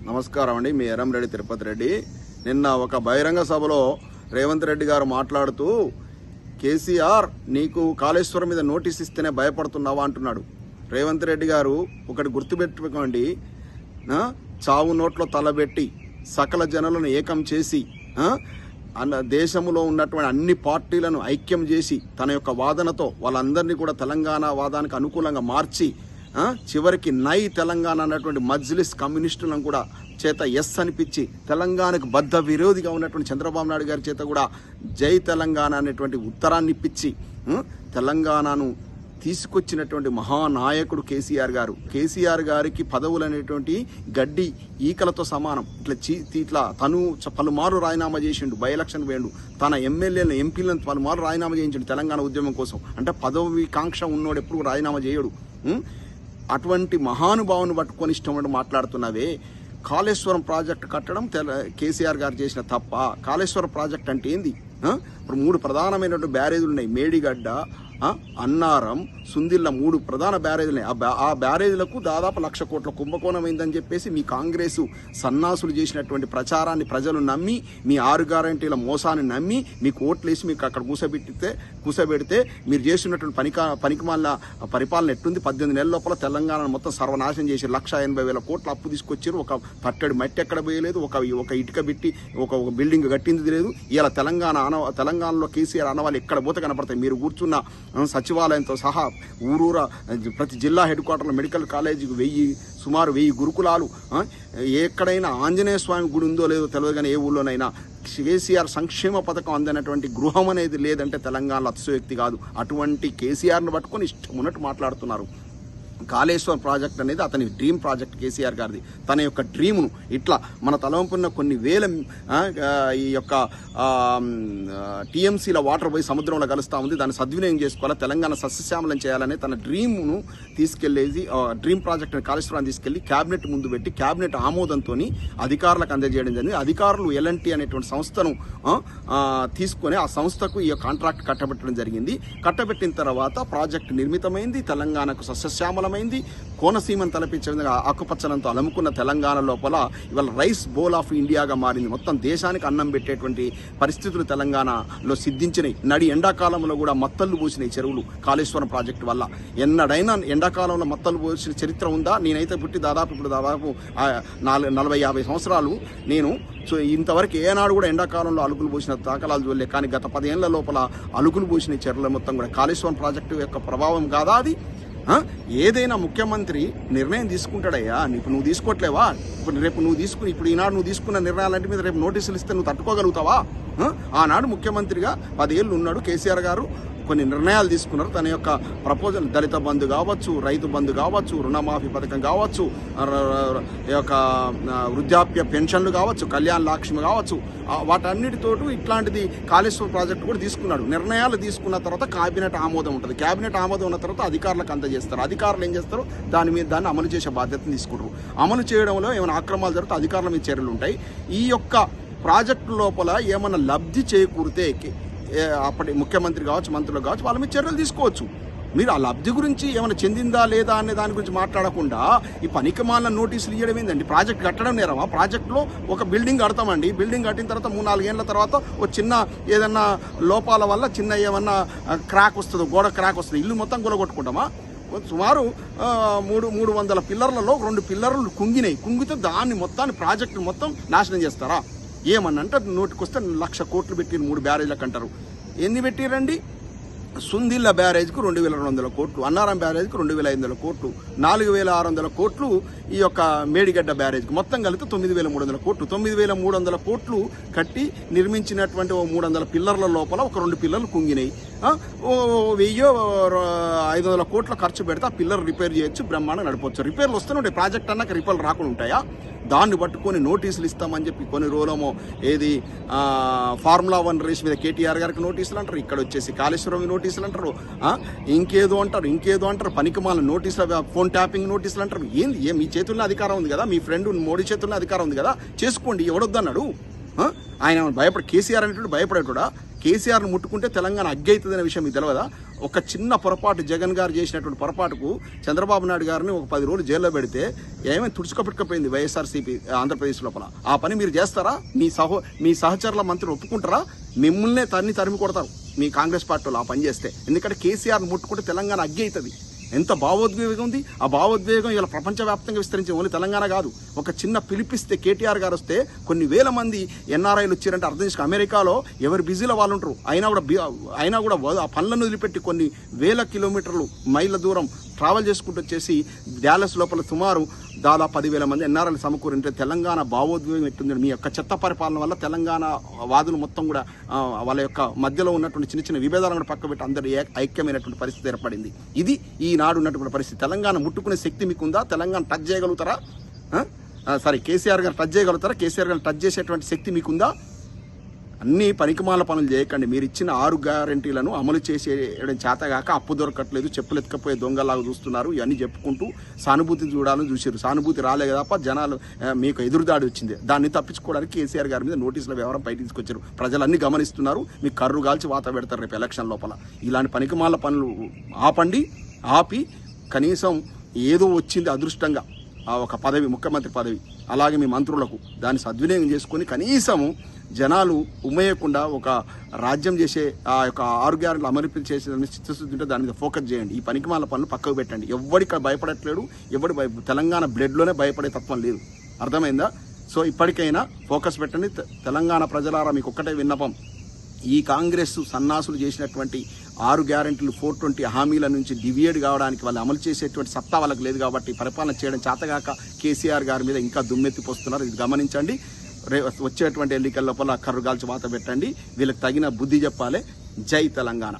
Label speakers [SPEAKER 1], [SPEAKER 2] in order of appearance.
[SPEAKER 1] నమస్కారం అండి. మీ ఎర్రంరెడ్డి తిరుపతి రెడ్డి. నిన్న ఒక బహిరంగ సభలో రేవంత్ రెడ్డి గారు మాట్లాడుతూ కేసీఆర్ నీకు కాళేశ్వరం మీద నోటీస్ ఇస్తేనే భయపడుతున్నావా అంటున్నాడు. రేవంత్ రెడ్డి గారు ఒకటి గుర్తుపెట్టుకోండి, చావు నోట్లో తలబెట్టి సకల జనులను ఏకం చేసి దేశంలో ఉన్నటువంటి అన్ని పార్టీలను ఐక్యం చేసి తన యొక్క వాదనతో వాళ్ళందరినీ కూడా తెలంగాణ వాదానికి అనుకూలంగా మార్చి చివరికి నై తెలంగాణ అన్నటువంటి మజ్లిస్ కమ్యూనిస్టులను కూడా చేత ఎస్ అనిపించి తెలంగాణకు బద్ధ విరోధిగా ఉన్నటువంటి చంద్రబాబు నాయుడు గారి చేత కూడా జై తెలంగాణ అనేటువంటి ఉత్తరాన్ని ఇప్పించి తెలంగాణను తీసుకొచ్చినటువంటి మహానాయకుడు కేసీఆర్ గారు. కేసీఆర్ గారికి పదవులు అనేటువంటి గడ్డి ఈకలతో సమానం. ఇట్లా తను పలుమార్లు రాజీనామా చేసిండు, బై ఎలక్షన్ వేయండు, తన ఎమ్మెల్యేలను ఎంపీలను పలుమార్లు రాజీనామా చేయించండు తెలంగాణ ఉద్యమం కోసం. అంటే పదవి కాంక్ష ఉన్నోడు ఎప్పుడు రాజీనామా చేయడు. అటువంటి మహానుభావుని పట్టుకొని ఇష్టం మాట్లాడుతున్నావే. కాళేశ్వరం ప్రాజెక్టు కట్టడం కేసీఆర్ గారు చేసిన తప్ప. కాళేశ్వరం ప్రాజెక్ట్ అంటే ఏంది? ఇప్పుడు 3 ప్రధానమైనటువంటి బ్యారేజీలు ఉన్నాయి. మేడిగడ్డ, అన్నారం, సుందిల్ల 3 ప్రధాన బ్యారేజీలు. ఆ బ్యారేజీలకు దాదాపు 1,00,000 కోట్ల కుంభకోణం అయిందని చెప్పేసి మీ కాంగ్రెస్ సన్నాసులు చేసినటువంటి ప్రచారాన్ని ప్రజలు నమ్మి, మీ 6 గ్యారంటీల మోసాన్ని నమ్మి మీకు ఓట్లేసి మీకు అక్కడ కూసబెడితే మీరు చేసినటువంటి పనికిమాలిన పరిపాలన ఎట్టుంది? 18 నెలల లోపల తెలంగాణను మొత్తం సర్వనాశనం చేసి 1,80,000 కోట్ల అప్పు తీసుకొచ్చారు. ఒక తట్టడి మట్టి ఎక్కడ పోయలేదు, ఒక ఇటుక పెట్టి ఒక బిల్డింగ్ కట్టింది లేదు. ఇలా తెలంగాణలో కేసీఆర్ అనవాళ్ళు ఎక్కడ పోతే కనపడతాయి. మీరు కూర్చున్న సచివాలయంతో సహా ఊరూరా ప్రతి జిల్లా హెడ్ క్వార్టర్లో మెడికల్ కాలేజీకి సుమారు 1000 గురుకులాలు. ఎక్కడైనా ఆంజనేయ స్వామి గుడి ఉందో లేదో తెలియదు, కానీ ఏ ఊళ్ళోనైనా కేసీఆర్ సంక్షేమ పథకం అందనటువంటి గృహం అనేది లేదంటే తెలంగాణలో అతిశయోక్తి కాదు. అటువంటి కేసీఆర్ను పట్టుకొని ఇష్టం ఉన్నట్టు మాట్లాడుతున్నారు. కాళేశ్వరం ప్రాజెక్ట్ అనేది అతని డ్రీమ్ ప్రాజెక్ట్ కేసీఆర్ గారిది. తన యొక్క డ్రీమ్ను ఇట్లా మన తలవంపున్న కొన్ని వేల ఈ యొక్క టీఎంసీల వాటర్ పోయి సముద్రంలో కలుస్తూ ఉంది. దాన్ని సద్వినియోగం చేసుకోవాలి, తెలంగాణ సస్యశ్యామలం చేయాలని తన డ్రీమ్ను తీసుకెళ్లేది, డ్రీమ్ ప్రాజెక్ట్ని కాళేశ్వరాన్ని తీసుకెళ్లి క్యాబినెట్ ముందు పెట్టి క్యాబినెట్ ఆమోదంతో అధికారులకు అందజేయడం జరిగింది. అధికారులు ఎల్ఎన్టీ అనేటువంటి సంస్థను తీసుకొని ఆ సంస్థకు ఈ కాంట్రాక్ట్ కట్టబెట్టడం జరిగింది. కట్టబెట్టిన తర్వాత ప్రాజెక్టు నిర్మితమైంది, తెలంగాణకు సస్యశ్యామలమైంది. కోనసీమను తలపించే విధంగా ఆకుపచ్చలంతో అలముకున్న తెలంగాణ లోపల ఇవాళ రైస్ బౌల్ ఆఫ్ ఇండియాగా మారింది. మొత్తం దేశానికి అన్నం పెట్టేటువంటి పరిస్థితులు తెలంగాణలో సిద్ధించినాయి. నడి ఎండాకాలంలో కూడా మత్తళ్ళు పోసినాయి చెరువులు కాళేశ్వరం ప్రాజెక్టు వల్ల. ఎన్నడైనా ఎండాకాలంలో మత్తళ్ళు పోసిన చరిత్ర ఉందా? నేనైతే పుట్టి దాదాపు 40-50 సంవత్సరాలు నేను. సో ఇంతవరకు ఏనాడు కూడా ఎండాకాలంలో అలుకులు పోసిన దాఖలాలు చూడలే. కానీ గత 10 ఏళ్ల లోపల అలుకులు పోసిన చెరువుల మొత్తం కూడా కాళేశ్వరం ప్రాజెక్టు యొక్క ప్రభావం కాదా అది? ఏదైనా ముఖ్యమంత్రి నిర్ణయం తీసుకుంటాడయ్యా. ఇప్పుడు నువ్వు తీసుకోవట్లేవా? ఇప్పుడు ఈనాడు నువ్వు తీసుకున్న నిర్ణయాలంటి మీద రేపు నోటీసులు ఇస్తే నువ్వు తట్టుకోగలుగుతావా? ఆనాడు ముఖ్యమంత్రిగా 10 ఏళ్ళు ఉన్నాడు కేసీఆర్ గారు. కొన్ని నిర్ణయాలు తీసుకున్నారు. తన యొక్క ప్రపోజల్ దళిత బంధు కావచ్చు, రైతు బంధు కావచ్చు, రుణమాఫీ పథకం కావచ్చు, యొక్క వృద్ధాప్య పెన్షన్లు కావచ్చు, కళ్యాణ లక్ష్మి కావచ్చు, వాటన్నిటితోటి ఇట్లాంటిది కాళేశ్వరం ప్రాజెక్టు కూడా తీసుకున్నాడు. నిర్ణయాలు తీసుకున్న తర్వాత కేబినెట్ ఆమోదం ఉంటుంది. కేబినెట్ ఆమోదం ఉన్న తర్వాత అధికారులకు అందజేస్తారు. అధికారులు ఏం చేస్తారు? దాన్ని అమలు చేసే బాధ్యతను తీసుకుంటారు. అమలు చేయడంలో ఏమైనా అక్రమాలు జరిగితే అధికారుల మీద చర్యలు ఉంటాయి. ఈ యొక్క ప్రాజెక్టు లోపల ఏమైనా లబ్ధి చేకూరితే అప్పటి ముఖ్యమంత్రి కావచ్చు, మంత్రులు కావచ్చు, వాళ్ళ మీద చర్యలు తీసుకోవచ్చు. మీరు ఆ లబ్ధి గురించి ఏమైనా చెందిందా లేదా అనే దాని గురించి మాట్లాడకుండా ఈ పనికిమాలిన నోటీసులు ఇవ్వడం ఏందండి? ప్రాజెక్ట్ కట్టడం నేరమా? ప్రాజెక్టులో ఒక బిల్డింగ్ కడతామండి. బిల్డింగ్ కట్టిన తర్వాత 3-4 ఏళ్ల తర్వాత ఒక చిన్న ఏదన్నా లోపాల వల్ల చిన్న ఏమన్నా క్రాక్ వస్తుందో, గోడ క్రాక్ వస్తుంది, ఇల్లు మొత్తం కూలగొట్టుకుంటామా? సుమారు 300 పిల్లర్లలో 2 పిల్లర్లు కుంగితే దాన్ని మొత్తాన్ని ప్రాజెక్టు మొత్తం నాశనం చేస్తారా? ఏమన్నంటే నోటికొస్తే 1,00,000 కోట్లు పెట్టిరు 3 బ్యారేజ్లకు అంటారు. ఎన్ని పెట్టిరండి? సుందిల్ల బ్యారేజ్కు 2,200 కోట్లు, అన్నారం బ్యారేజ్కు 2,500 కోట్లు, 4,600 కోట్లు ఈ యొక్క మేడిగడ్డ బ్యారేజ్కి, మొత్తం కలిపితే 9,300 కోట్లు. 9,300 కోట్లు కట్టి నిర్మించినటువంటి 300 పిల్లర్ల లోపల ఒక 2 పిల్లర్లు కుంగినాయి. 1,500 కోట్ల ఖర్చు పెడితే ఆ పిల్లర్ రిపేర్ చేయొచ్చు, బ్రహ్మాండంగా నడపవచ్చు. రిపేర్లు వస్తూనే ఉంటాయి. ప్రాజెక్ట్ అన్నాక రిపేర్లు రాకుండా ఉంటాయా? దాన్ని పట్టుకొని నోటీసులు ఇస్తామని చెప్పి కొన్ని రోజులేమో ఏది ఫార్ములా 1 రేస్ మీద కేటీఆర్ గారికి నోటీసులు అంటారు, ఇక్కడ వచ్చేసి కాళేశ్వరం నోటీసులు అంటారు, ఇంకేదో అంటారు, పనికిమాల నోటీసులు, ఫోన్ ట్యాపింగ్ నోటీసులు అంటారు. ఏంది? మీ చేతుల్లో అధికారం ఉంది కదా, మీ ఫ్రెండ్ మోడీ చేతుల్లో అధికారం ఉంది కదా, చేసుకోండి. ఎవడొద్దన్నాడు? ఆయన కేసీఆర్ అనేటువంటి భయపడేటోడా? కేసీఆర్ను ముట్టుకుంటే తెలంగాణ అగ్గి అవుతుందనే విషయం మీకు తెలియదా? ఒక చిన్న పొరపాటు జగన్ గారు చేసినటువంటి పొరపాటుకు చంద్రబాబు నాయుడు గారిని ఒక 10 రోజులు జైల్లో పెడితే ఏమైనా తుడుచుకోపెట్టుకుపోయింది వైఎస్ఆర్సీపీ ఆంధ్రప్రదేశ్ లోపల. ఆ పని మీరు చేస్తారా? మీ సహచరుల మంత్రులు ఒప్పుకుంటారా? మిమ్మల్నే తరిమి కొడతారు మీ కాంగ్రెస్ పార్టీలో ఆ పని చేస్తే. ఎందుకంటే కేసీఆర్ని ముట్టుకుంటే తెలంగాణ అగ్గి అవుతుంది. ఎంత భావోద్వేగం ఉంది. ఆ భావోద్వేగం ఇలా ప్రపంచవ్యాప్తంగా విస్తరించింది. ఓన్లీ తెలంగాణ కాదు. ఒక చిన్న పిలిపిస్తే కేటీఆర్ గారు వస్తే కొన్ని వేల మంది ఎన్ఆర్ఐలు వచ్చారంటే అర్థం చేసుకో. అమెరికాలో ఎవరు బిజీలో వాళ్ళు ఉంటారు. అయినా కూడా ఆ పనులను వదిలిపెట్టి కొన్ని వేల కిలోమీటర్లు మైళ్ళ దూరం ట్రావెల్ చేసుకుంటూ వచ్చేసి డాలస్ లోపల సుమారు దాదాపు 10,000 మంది ఎన్ఆర్ఐలు సమకూరింటే తెలంగాణ భావోద్వేగం ఎట్టుంది. మీ యొక్క చెత్త పరిపాలన వల్ల తెలంగాణ వాదులు మొత్తం కూడా వాళ్ళ యొక్క మధ్యలో ఉన్నటువంటి చిన్న చిన్న విభేదాలను కూడా పక్కబెట్టి అందరూ ఐక్యమైనటువంటి పరిస్థితి ఏర్పడింది. ఇది ఈనాడు ఉన్నటువంటి పరిస్థితి. తెలంగాణ ముట్టుకునే శక్తి మీకుందా? తెలంగాణ టచ్ చేయగలుగుతారా? కేసీఆర్ గారు టచ్ చేయగలుగుతారా? కేసీఆర్ గారు టచ్ చేసేటువంటి శక్తి మీకుందా? అన్ని పనికిమాల పనులు చేయకండి. మీరు ఇచ్చిన 6 గ్యారంటీలను అమలు చేసేయడం చేతగాక అప్పు దొరకట్లేదు, చెప్పులు ఎత్తుకపోయే దొంగలాగా చూస్తున్నారు. ఇవన్నీ చెప్పుకుంటూ సానుభూతి చూడాలని చూసారు. సానుభూతి రాలేదు తప్ప జనాలు మీకు ఎదురుదాడి వచ్చింది. దాన్ని తప్పించుకోవడానికి కేసీఆర్ గారి మీద నోటీసుల వ్యవహారం బయట తీసుకొచ్చారు. ప్రజలన్నీ గమనిస్తున్నారు. మీకు కర్రు కాల్చి వాత పెడతారు రేపు ఎలక్షన్ లోపల. ఇలాంటి పనికిమాల పనులు ఆపి కనీసం ఏదో వచ్చింది అదృష్టంగా ఒక పదవి, ముఖ్యమంత్రి పదవి, అలాగే మీ మంత్రులకు దాన్ని సద్వినియోగం చేసుకొని కనీసము జనాలు ఉమ్మేయకుండా ఒక రాజ్యం చేసే ఆ యొక్క 6 గ్యారెంటీలు అమలు చేసే చిత్తశుద్ధి ఉంటే దాని మీద ఫోకస్ చేయండి. ఈ పనికిమాల పనులు పక్కకు పెట్టండి. ఎవరికి భయపడట్లేడు. తెలంగాణ బ్లడ్లోనే భయపడే తత్వం లేదు. అర్థమైందా? సో ఇప్పటికైనా ఫోకస్ పెట్టండి. తెలంగాణ ప్రజలారా మీకు ఒక్కటే విన్నపం. ఈ కాంగ్రెస్ సన్నాసులు చేసినటువంటి 6 గ్యారెంటీలు 420 హామీల నుంచి డివియేట్ కావడానికి వాళ్ళు అమలు చేసేటువంటి సత్తా వాళ్ళకి లేదు. కాబట్టి పరిపాలన చేయడం చేతగాక కేసీఆర్ గారి మీద ఇంకా దుమ్మెత్తిపోస్తున్నారు. ఇది గమనించండి. వచ్చేటువంటి ఎన్నికల లోపల కర్రుగాల్చి వాత పెట్టండి. వీళ్ళకి తగిన బుద్ధి చెప్పాలి. జై తెలంగాణ.